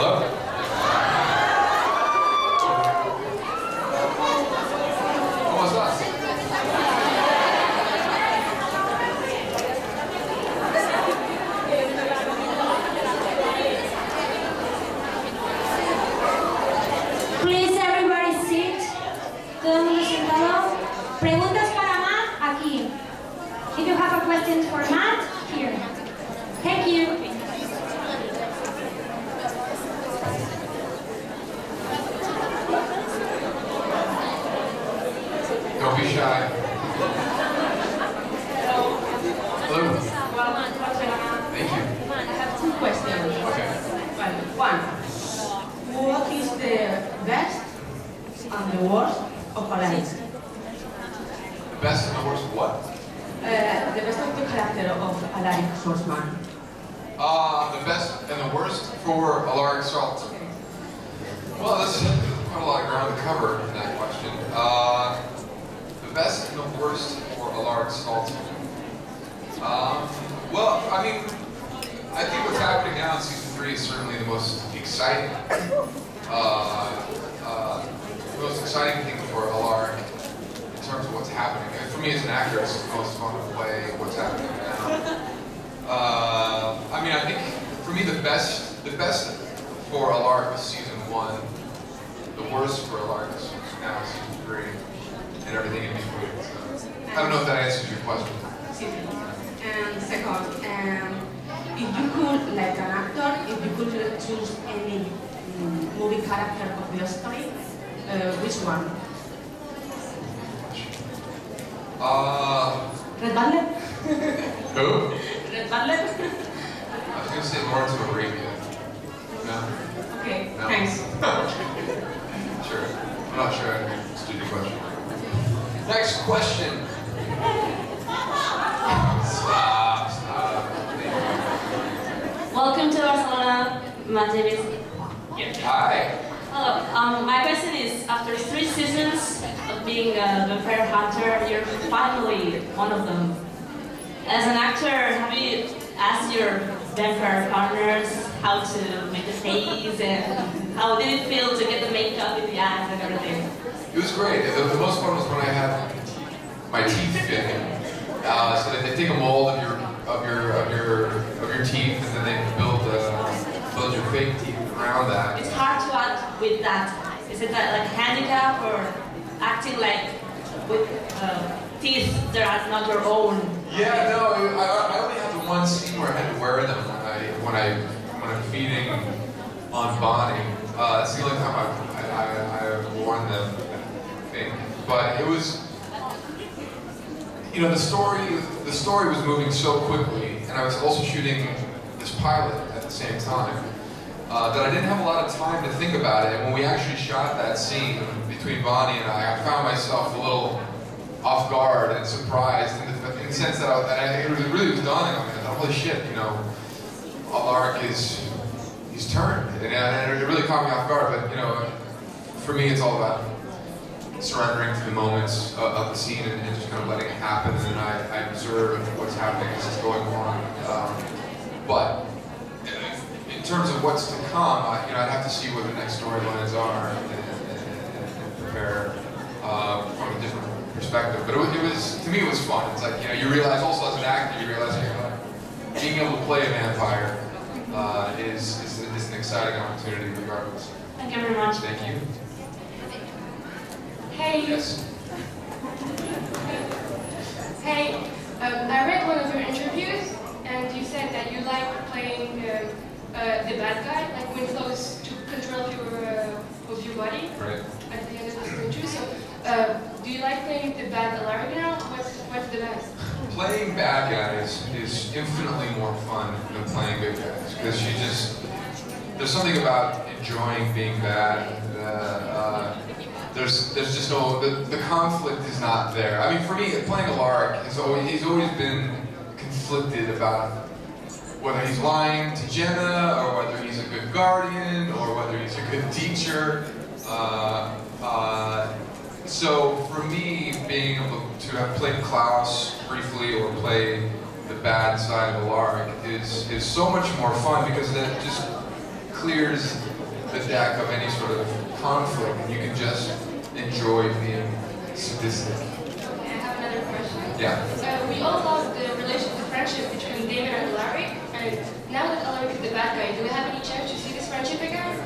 Hello? ¿Cómo estás? Please everybody sit. Todo el mundo sentado. Preguntas para Matt aquí. If you have a question for Matt, here. Thank you. Don't be shy. Hello. Thank you. I have two questions. Okay. One, what is the best and the worst of Alaric? The best and the worst of what? The best of the character of Alaric Horseman. The best and the worst for Alaric Salt. Well, that's quite a lot of ground to cover in that question. The best and the worst for Alaric Salt. Well, I mean, I think what's happening now in season 3 is certainly the most exciting. The most exciting thing for Alaric in terms of what's happening. And for me as an actor, it's the most fun to play what's happening now. I mean, I think for me the best for Alaric was season 1. The worst for Alaric is now season 3, and everything in between. So, I don't know if that answers your question. And second, if you could, like an actor, if you could choose any movie character of your story, which one? Red Butler? Who? Red Butler? I was going to say Lawrence of Arabia. No? Okay, No. thanks. Sure. I'm not sure I understood your question. Next question. Stop. Welcome to Barcelona, Matt Davis. Hi. Hello. My question is: after 3 seasons of being a vampire hunter, you're finally one of them. As an actor, have you asked your vampire partners how to make the face, and how did it feel to get the makeup in the eyes and everything? It was great. The most fun was when I had my teeth fitted. So they take a mold of your teeth, and then they build your fake teeth around that. It's hard to act with that. Is it like a handicap or acting like with teeth that are not your own? Yeah, no, I only had the one scene where I had to wear them when I'm feeding on Bonnie. That's the only time I've worn them, I think. But it was, you know, the story was moving so quickly, and I was also shooting this pilot at the same time, that I didn't have a lot of time to think about it. And when we actually shot that scene between Bonnie and I found myself a little off guard and surprised in the sense that it really was dawning on me. I thought, holy shit, you know, Alaric he's turned, and it really caught me off guard. But you know, for me, it's all about surrendering to the moments of the scene and just kind of letting it happen, and then I observe what's happening as it's going on. But in terms of what's to come, I'd have to see what the next storylines are and prepare from a different perspective. But it was to me, it was fun. It's like, you know, you realize also as an actor, you realize being able to play a vampire is an exciting opportunity regardless. Thank you very much. Thank you. Hey. Yes. Hey, I read one of your interviews, and you said that you like playing the bad guy, like when close to control of your body. Right. At the end of this interview. So, do you like playing the bad Alaric now? What's the best? Playing bad guys is infinitely more fun than playing good guys, because there's something about enjoying being bad. There's just no, the conflict is not there. I mean, for me, playing Alaric, he's always been conflicted about whether he's lying to Jenna, or whether he's a good guardian, or whether he's a good teacher. So for me, being able to have played Klaus briefly, or play the bad side of Alaric is so much more fun, because that just clears the deck of any sort of conflict, and you can just enjoy being sadistic. Okay, I have another question. Yeah. We all love the relationship, the friendship between David and Alaric, and now that Alaric is the bad guy, do we have any chance to see this friendship again?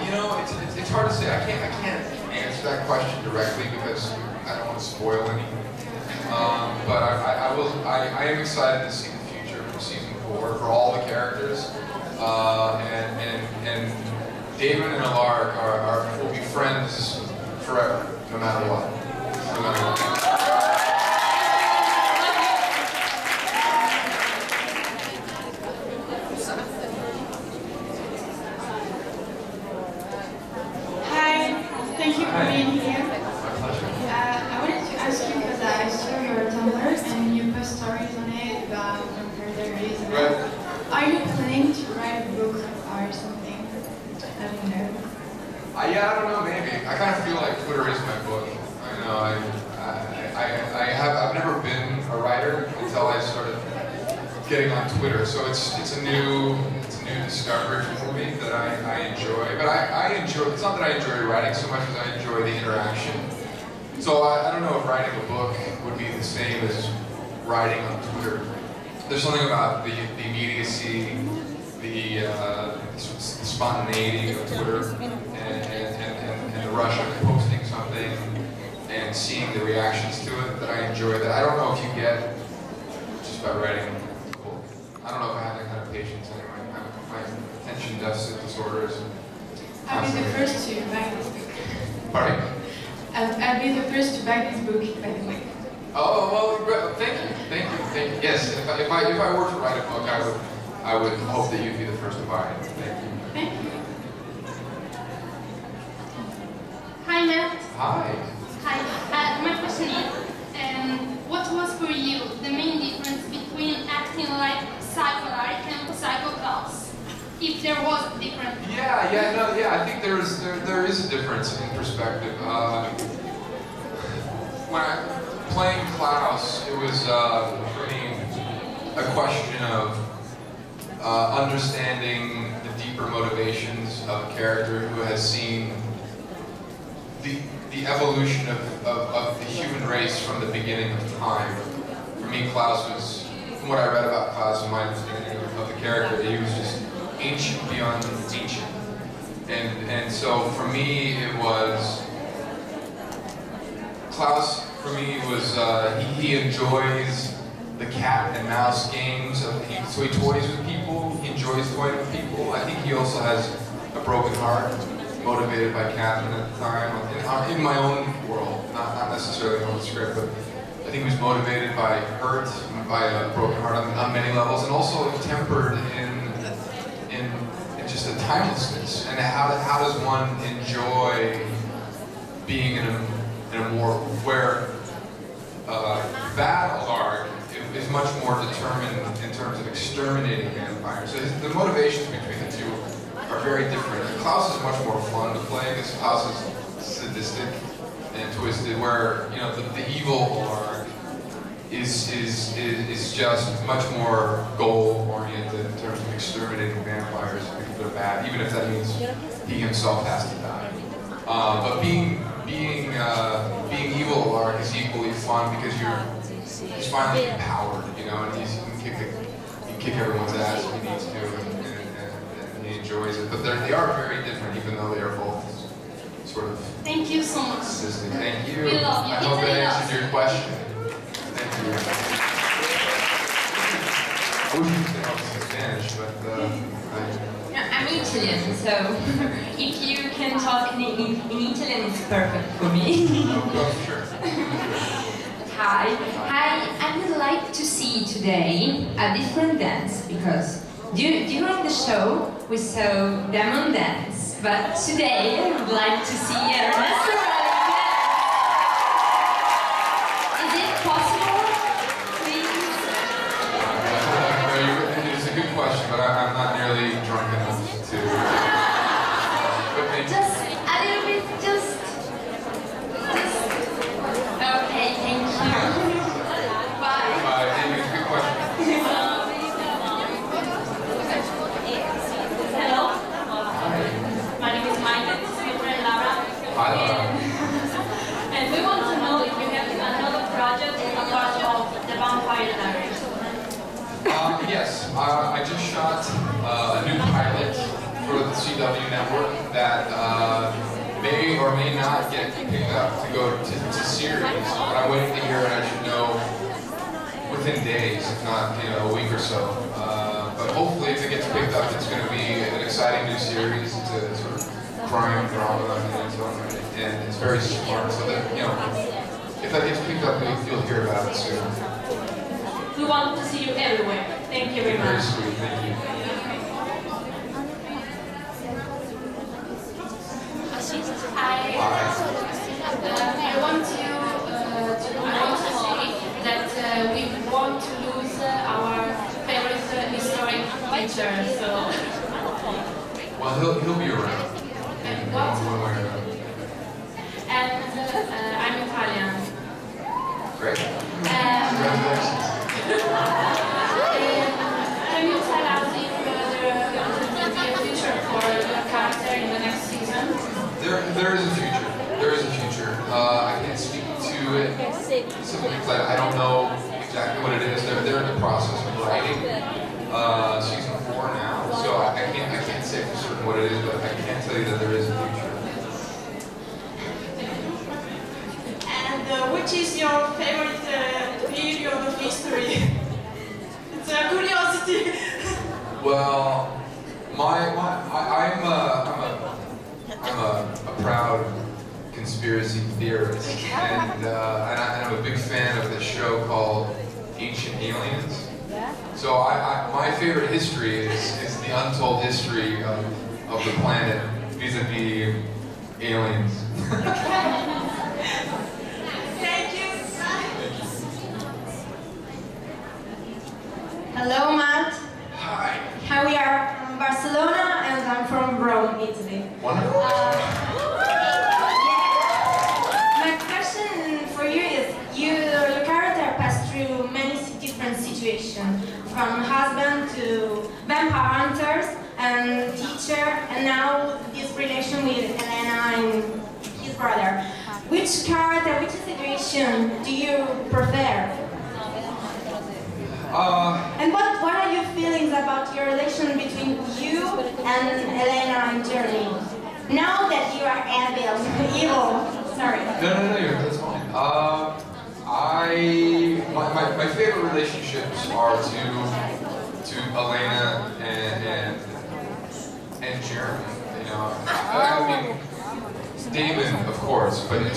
You know, it's hard to say. I can't answer that question directly because I don't want to spoil anything. But I am excited to see the future from season 4 for all the characters. And David and Alaric will be friends forever, no matter what. No matter what. Thank you for being here. My pleasure. I wanted to ask you because I saw your Tumblr and you post stories on it about vampire diaries. Right. Are you planning to write a book or something? I don't know. Yeah, I don't know, maybe. I kind of feel like Twitter is my book. I know, I've never been a writer until I started getting on Twitter, so it's a new discovery for me that I enjoy. But I enjoy, it's not that I enjoy writing so much as I enjoy the interaction. So I don't know if writing a book would be the same as writing on Twitter. There's something about the immediacy, the spontaneity of Twitter, and the rush of posting something and seeing the reactions to it that I enjoy. That I don't know if you get just by writing a book. I don't know if I have that kind of patience anyway. My attention deficit disorder is. I'll be the first to buy this book. Pardon? I'll be the first to buy this book, by the way. Oh well, thank you. Yes, if I were to write a book, I would hope that you'd be the first to buy it. Thank you. Thank you. Hi, Matt. Hi. Hi. My question is, what was for you the main difference between acting like Psycho Alaric and Psycho Klaus? If there was a difference. I think there is a difference in perspective. When playing Klaus, it was for me a question of understanding the deeper motivations of a character who has seen the evolution of the human race from the beginning of time. For me, Klaus was, from what I read about Klaus and my understanding of the character, he was just ancient beyond ancient. And so for me, it was, Klaus, for me, was, he enjoys the cat and mouse games. So he toys with people, he enjoys toying with people. I think he also has a broken heart, motivated by Catherine at the time, in my own world, not necessarily on the script, but I think he was motivated by hurt, by a broken heart on many levels, and also tempered in just the timelessness. And how does one enjoy being in a more, where bad Alaric is much more determined in terms of exterminating vampires. So the motivations between the two are very different. Klaus is much more fun to play because Klaus is sadistic and twisted, where the evil Alaric is just much more goal-oriented in terms of exterminating vampires because they're bad, even if that means he himself has to die. But being evil Alaric is equally fun because he's finally empowered, and he can kick everyone's ass if he needs to, and he enjoys it. But they are very different, even though they are both sort of. Thank you so much. Sadistic. Thank you. We love you. I hope that answered your question. Thank you. I wish you could say all this in Spanish, but I'm Italian, so if you can talk in Italian, it's perfect for me. Oh, sure. Hi, I would like to see today a different dance because during the show we saw demon dance, but today I would like to see a restaurant dance. Is it possible, please? It's a good question, but I'm not nearly drunk enough to. Just a little bit, just. Okay, thank you. Bye. It's a good question. Hello. network that may or may not get picked up to go to series. But I'm waiting to hear, and I should know within days, if not a week or so. But hopefully, if it gets picked up, it's going to be an exciting new series. It's a sort of crime drama in its own right, and it's very smart. So that if that gets picked up, you'll hear about it soon. We want to see you everywhere. Thank you very much. Very sweet. Thank you. I want you to say that we want to lose our favorite historic teacher. So. Well, he'll be around. And what? One way or another. And I'm Italian. Great. Congratulations. Can you tell us if there will be a future for your character in the next season? There is a future. There is a future. I can't speak to it simply because I don't know exactly what it is. They're in the process of writing season 4 now, so I can't say for certain what it is, but I can tell you that there is a future. And which is your favorite period of history? It's a curiosity. Well, I'm a proud conspiracy theorist, and I'm a big fan of this show called Ancient Aliens. So my favorite history is the untold history of the planet vis-a-vis aliens. Thank you. Hello, Matt. Hi. Here we are from Barcelona, and I'm from Rome, Italy. Wonderful. My question for you is, your character passed through many different situations, from husband to vampire hunters and teacher, and now this relation with Elena and his brother. Which character, which situation do you prefer? And what are your feelings about your relation between you and Elena and Jeremy? Now that you are evil, sorry. No, that's fine. My favorite relationships are to Elena and Jeremy. I mean, Damon, of course, but in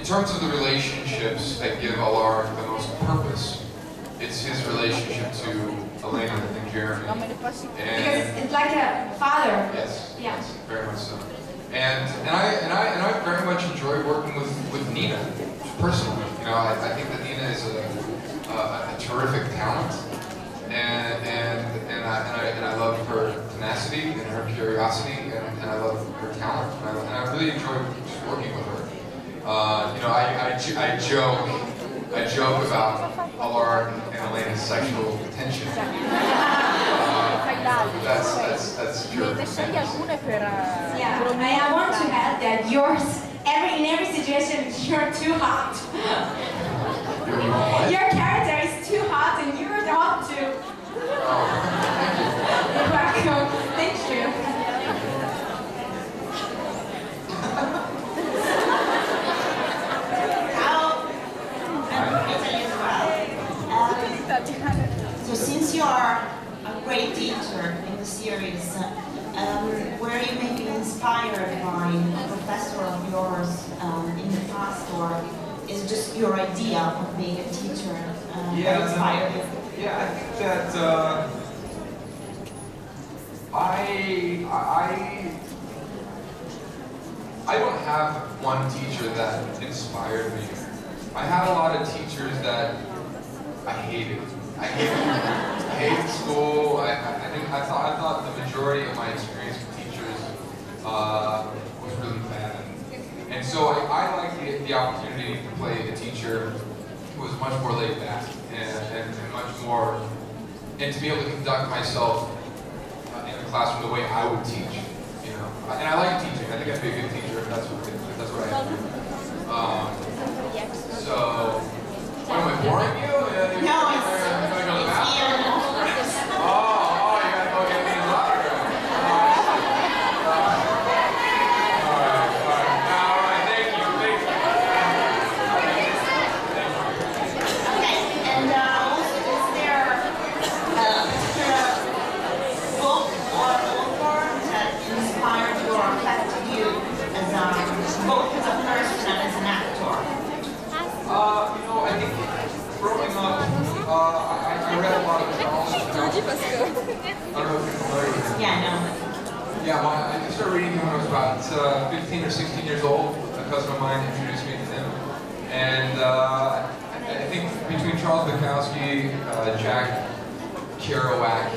terms of the relationships that give Alar the most purpose, it's his relationship to Elena and Jeremy. Because it's like a father. Yes. Yeah. Yes, very much so. And I very much enjoy working with Nina personally. I think that Nina is a terrific talent, and I love her tenacity and her curiosity, and I love her talent, and I really enjoy just working with her. I joke about Alar and Elena's sexual tension. That's true. Yeah, I want to add that in every situation, you're too hot. Your character is too hot, and you're hot too. You're welcome. Thank you. So since you are a great teacher in the series, were you maybe inspired by a professor of yours in the past, or is it just your idea of being a teacher that inspired you? Yeah, I think that I don't have one teacher that inspired me. I had a lot of teachers that I hated. I hated school. I thought the majority of my experience with teachers was really bad. And so I liked the opportunity to play a teacher who was much more laid back and much more, and to be able to conduct myself in the classroom the way I would teach. And I like teaching. I think I'd be a good teacher if that's what I do. So, what am I boring you? No, it's gonna go to the bathroom. Oh, you gotta go get me in line. Yeah, no. Yeah, I started reading him when I was about 15 or 16 years old. A cousin of mine introduced me to him. And I think between Charles Bukowski, Jack Kerouac,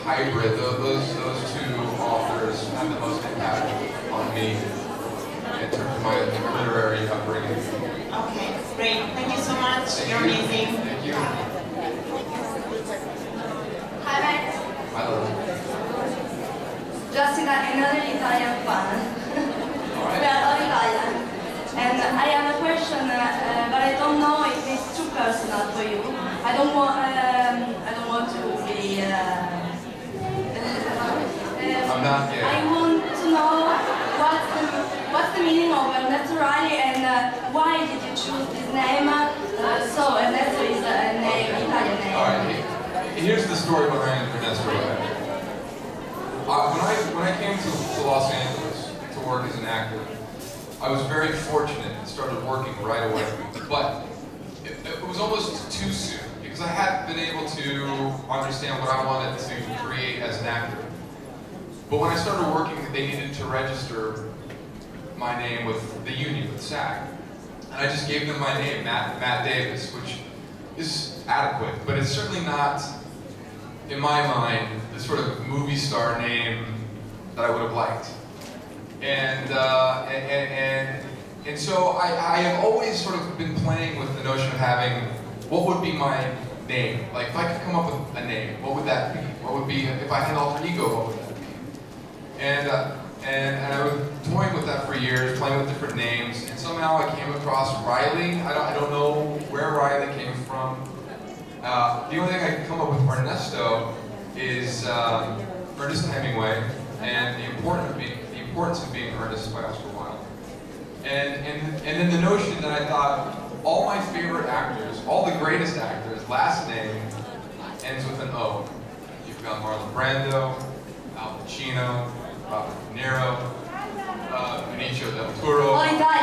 hybrid, those two authors have the most impact on me in terms of my literary upbringing. Okay, great. Thank you so much. You're amazing. Thank you. Hi, Max. I love it. Just another Italian fan. We are all Italian. And I have a question, but I don't know if it's too personal for you. I don't want to be. I'm not gay. I want to know what's the meaning of Ernesto Riley and why did you choose this name? So Ernesto is a name, Italian name. All right. Here's the story behind Ernesto Riley. When I came to Los Angeles to work as an actor, I was very fortunate and started working right away. But it was almost too soon because I hadn't been able to understand what I wanted to create as an actor. But when I started working, they needed to register my name with the union, with SAG. And I just gave them my name, Matt Davis, which is adequate, but it's certainly not, in my mind, the sort of movie star name that I would have liked. And so I have always sort of been playing with the notion of having, what would be my name? Like, if I could come up with a name, what would that be? What would be, if I had an alter ego, what would that be? And I was toying with that for years, playing with different names, and somehow I came across Riley. I don't know where Riley came from. The only thing I can come up with for Ernesto is Ernest Hemingway, and the importance of being Ernest by Oscar Wilde. And then the notion that I thought all my favorite actors, all the greatest actors, last name ends with an O. You've got Marlon Brando, Al Pacino, Robert De Niro, Benicio del Toro. All Italian.